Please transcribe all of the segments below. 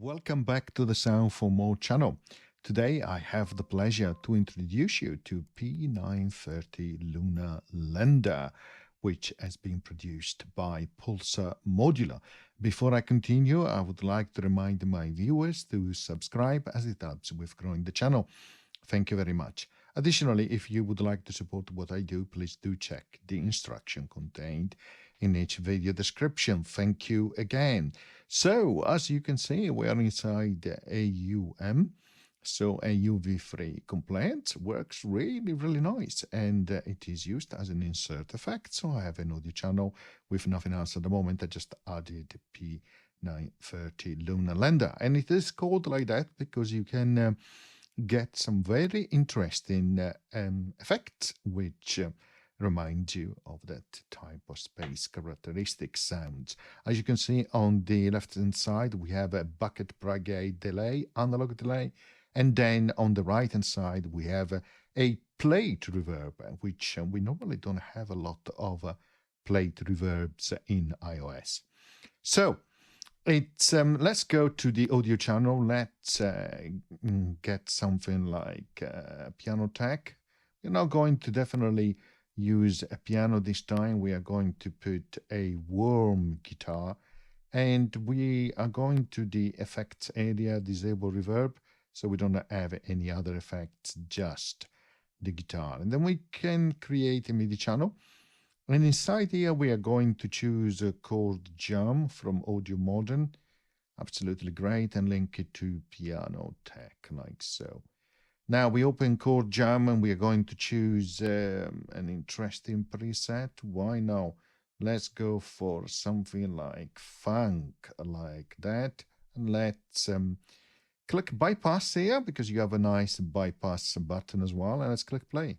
Welcome back to the Sound for More channel. Today I have the pleasure to introduce you to P930 Lunar Lander, which has been produced by Pulsar Modular. Before I continue, I would like to remind my viewers to subscribe as it helps with growing the channel. Thank you very much. Additionally, if you would like to support what I do, please do check the instruction contained in each video description. Thank you again. So, as you can see, we are inside AUM. So AUV3 compliant works really nice, and it is used as an insert effect. So I have an audio channel with nothing else at the moment. I just added P930 Lunar Lander, and it is called like that because you can get some very interesting effects which remind you of that type of space characteristic sounds. As you can see on the left hand side, we have a bucket brigade delay, analog delay, and then on the right hand side we have a plate reverb, which we normally don't have a lot of plate reverbs in iOS. So it's let's go to the audio channel. Let's get something like piano tech. We're not going to definitely use a piano this time. We are going to put a warm guitar, and we are going to the effects area, disable reverb, so we don't have any other effects, just the guitar. And then we can create a MIDI channel. And inside here, we are going to choose a Chordjam from Audio Modern. Absolutely great. And link it to Piano Tech, like so. Now we open Chordjam and we are going to choose an interesting preset. Why not? Let's go for something like funk, like that. And let's click bypass here because you have a nice bypass button as well. And let's click play.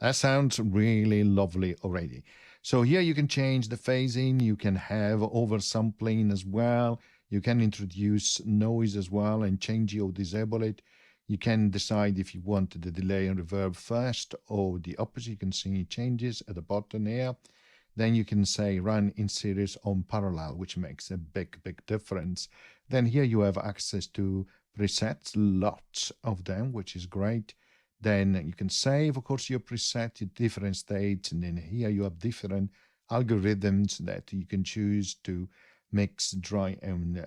That sounds really lovely already. So here you can change the phasing, you can have oversampling as well, you can introduce noise as well and change it or disable it. You can decide if you want the delay and reverb first or the opposite. You can see changes at the bottom here. Then you can say run in series on parallel, which makes a big difference. Then here you have access to presets, lots of them, which is great. Then you can save, of course, your preset at different states. And then here you have different algorithms that you can choose to mix dry and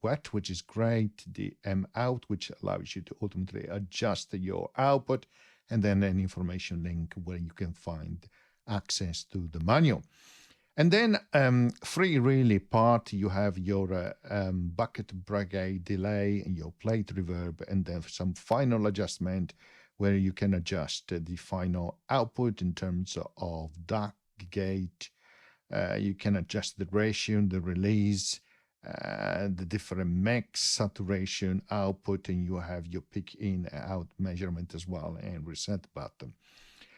wet, which is great. The M out, which allows you to ultimately adjust your output. And then an information link where you can find access to the manual. And then three really part, you have your bucket brigade delay and your plate reverb, and then some final adjustment where you can adjust the final output in terms of DAC gate. You can adjust the ratio, the release, the different mix, saturation, output, and you have your pick in out measurement as well and reset button.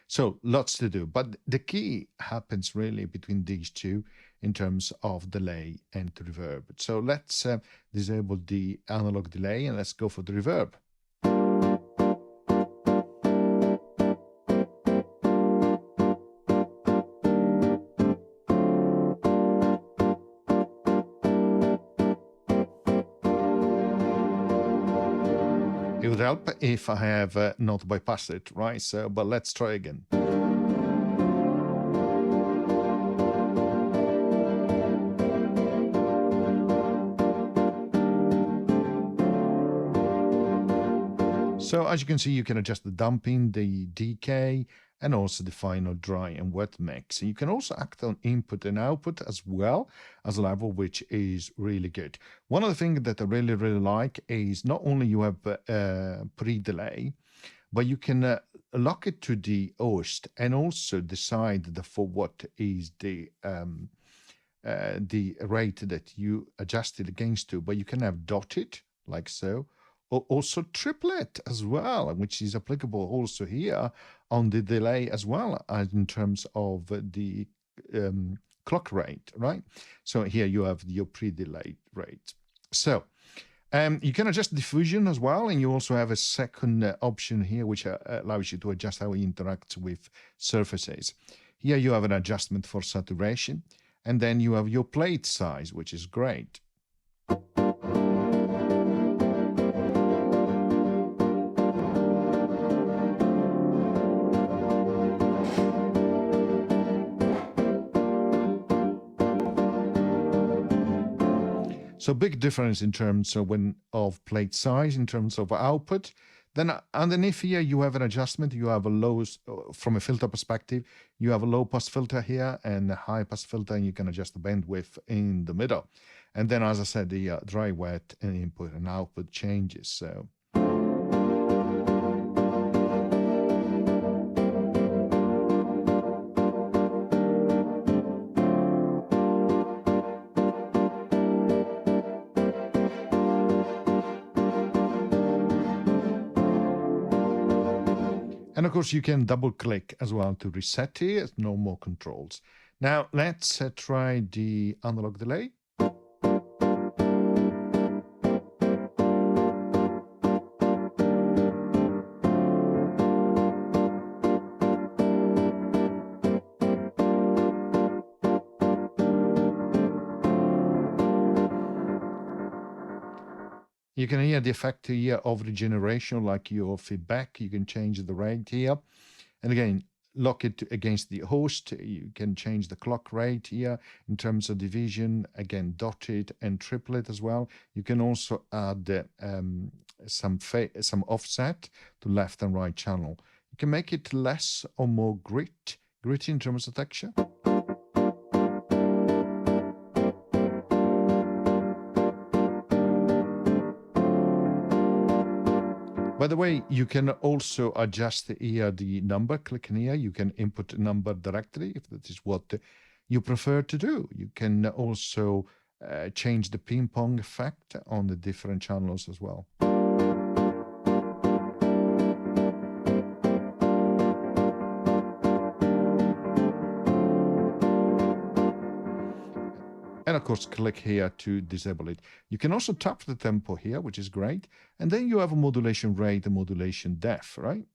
So lots to do, but the key happens really between these two in terms of delay and reverb. So let's disable the analog delay and let's go for the reverb. It would help if I have not bypassed it, right? So, but let's try again. So as you can see, you can adjust the damping, the decay, and also the final dry and wet mix. And you can also act on input and output as well as a level, which is really good. One of the things that I really like is not only you have pre-delay, but you can lock it to the host and also decide for what is the rate that you adjust it against to. But you can have dotted like so, or also triplet as well, which is applicable also here on the delay as well as in terms of the clock rate, right? So here you have your pre-delay rate. So you can adjust diffusion as well, and you also have a second option here which allows you to adjust how it interacts with surfaces. Here you have an adjustment for saturation, And then you have your plate size, which is great. So big difference in terms of plate size, in terms of output. Then underneath here, you have an adjustment. You have a low, from a filter perspective, you have a low pass filter here and a high pass filter, and you can adjust the bandwidth in the middle. And then, as I said, the dry, wet, and input and output changes. So. And of course, you can double click as well to reset it. No more controls. Now let's try the analog delay. You can hear the effect here of regeneration, like your feedback. You can change the rate here. And again, lock it against the host. You can change the clock rate here in terms of division. Again, dotted and triplet as well. You can also add some offset to left and right channel. You can make it less or more gritty in terms of texture. By the way, you can also adjust here the number. Clicking here, you can input a number directly if that is what you prefer to do. You can also change the ping pong effect on the different channels as well. And of course, click here to disable it. You can also tap the tempo here, which is great. And then you have a modulation rate and modulation depth, right?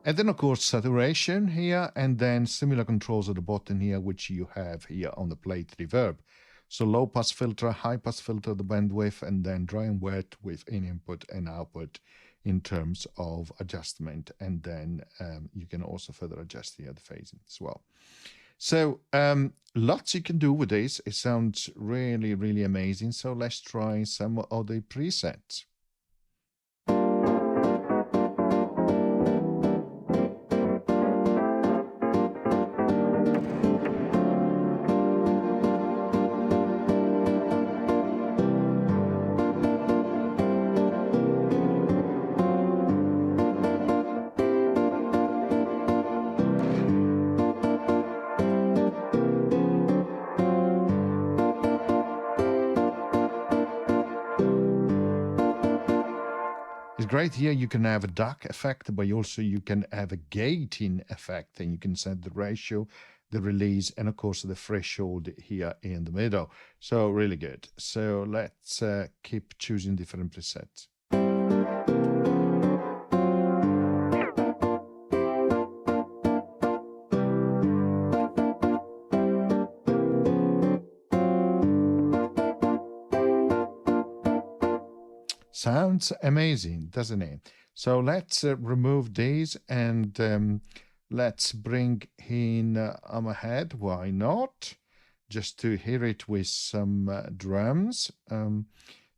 And then, of course, saturation here, and then similar controls at the bottom here, which you have here on the plate reverb. So low pass filter, high pass filter, the bandwidth, and then dry and wet with input and output in terms of adjustment. And then you can also further adjust here the phasing as well. So lots you can do with this. It sounds really, really amazing. So let's try some of the presets. Great here, you can have a duck effect, but also you can have a gating effect, and you can set the ratio, the release, and of course the threshold here in the middle. So really good. So let's keep choosing different presets. Sounds amazing, doesn't it? So let's remove these and let's bring in Hammerhead. Why not? Just to hear it with some drums.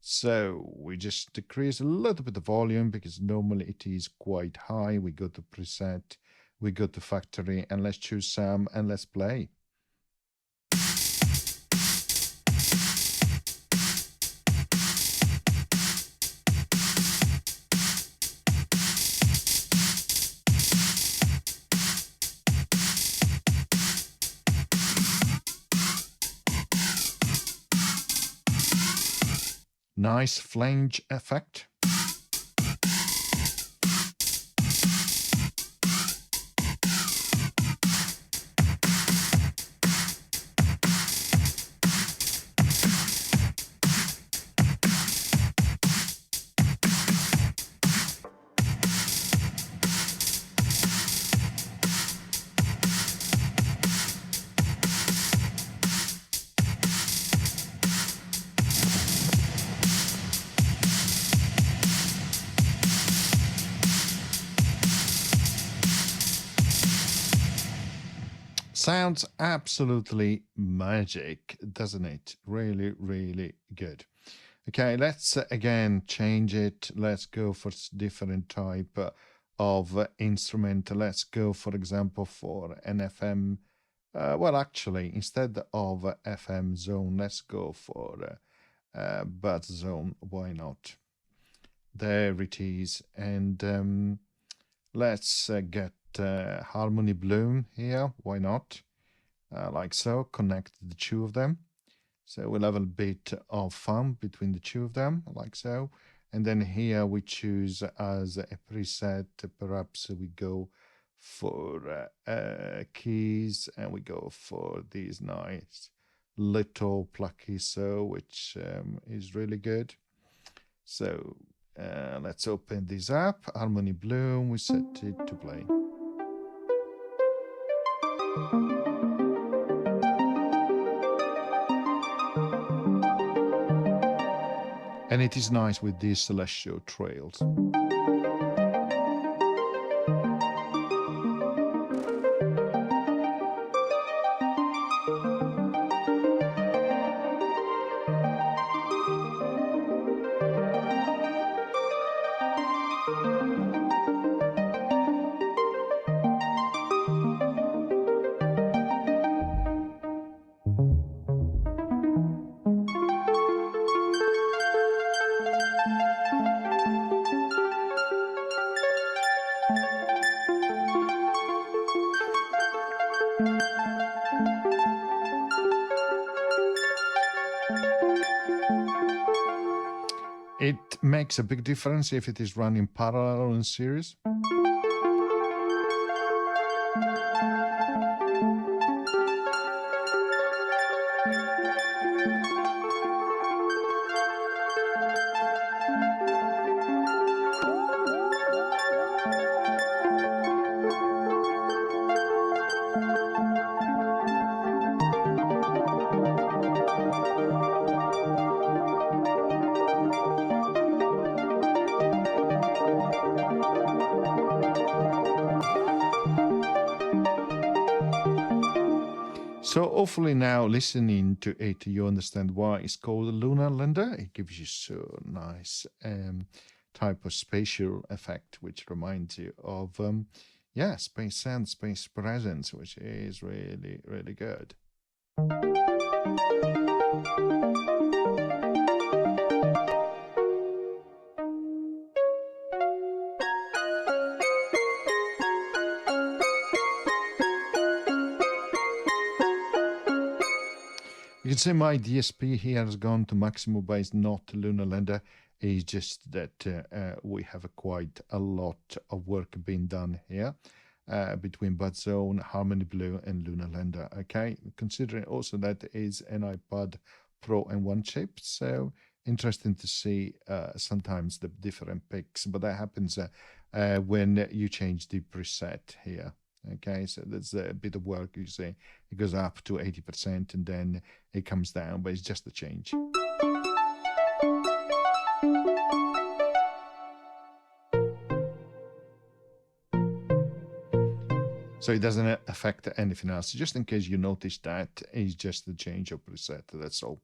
So we just decrease a little bit the volume because normally it is quite high. We go to preset, we go to factory, and let's choose some and let's play. Nice flange effect. Sounds absolutely magic, doesn't it? Really, really good. Okay, let's again change it. Let's go for different type of instrument. Let's go, for example, for an FM. Well, actually, instead of FM zone, let's go for buzz zone. Why not? There it is. And let's get harmony bloom here. Why not? Like so. Connect the two of them. So we'll have a bit of fun between the two of them, like so. And then here we choose as a preset, perhaps we go for keys, and we go for these nice little plucky so, which is really good. So let's open this up. Harmony Bloom, we set it to play. And it is nice with these celestial trails. It makes a big difference if it is run in parallel or in series. So hopefully now listening to it, you understand why it's called a Lunar Lander. It gives you so nice type of spatial effect, which reminds you of, space sound, space presence, which is really, really good. You can see my DSP here has gone to maximum, but it's not Lunar Lander. It's just that we have quite a lot of work being done here between Bud Zone, Harmony Blue, and Lunar Lander. Okay, considering also that is an iPod Pro and one chip, so interesting to see sometimes the different picks, but that happens when you change the preset here. Okay, so there's a bit of work, you see. It goes up to 80% and then it comes down, but it's just a change. So it doesn't affect anything else. Just in case you notice that, it's just the change of preset, that's all.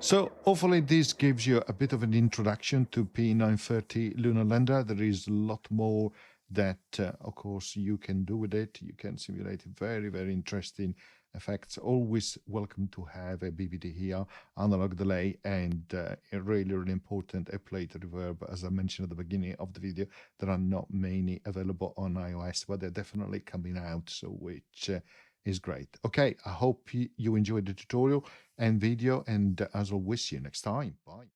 So hopefully this gives you a bit of an introduction to P930 Lunar Lander. There is a lot more that, of course, you can do with it. You can simulate very, very interesting effects. Always welcome to have a BBD here, analog delay, and a really, really important, a plate reverb. As I mentioned at the beginning of the video, there are not many available on iOS, but they're definitely coming out, so which is great. Okay, I hope you enjoyed the tutorial and video, and as always, see you next time. Bye.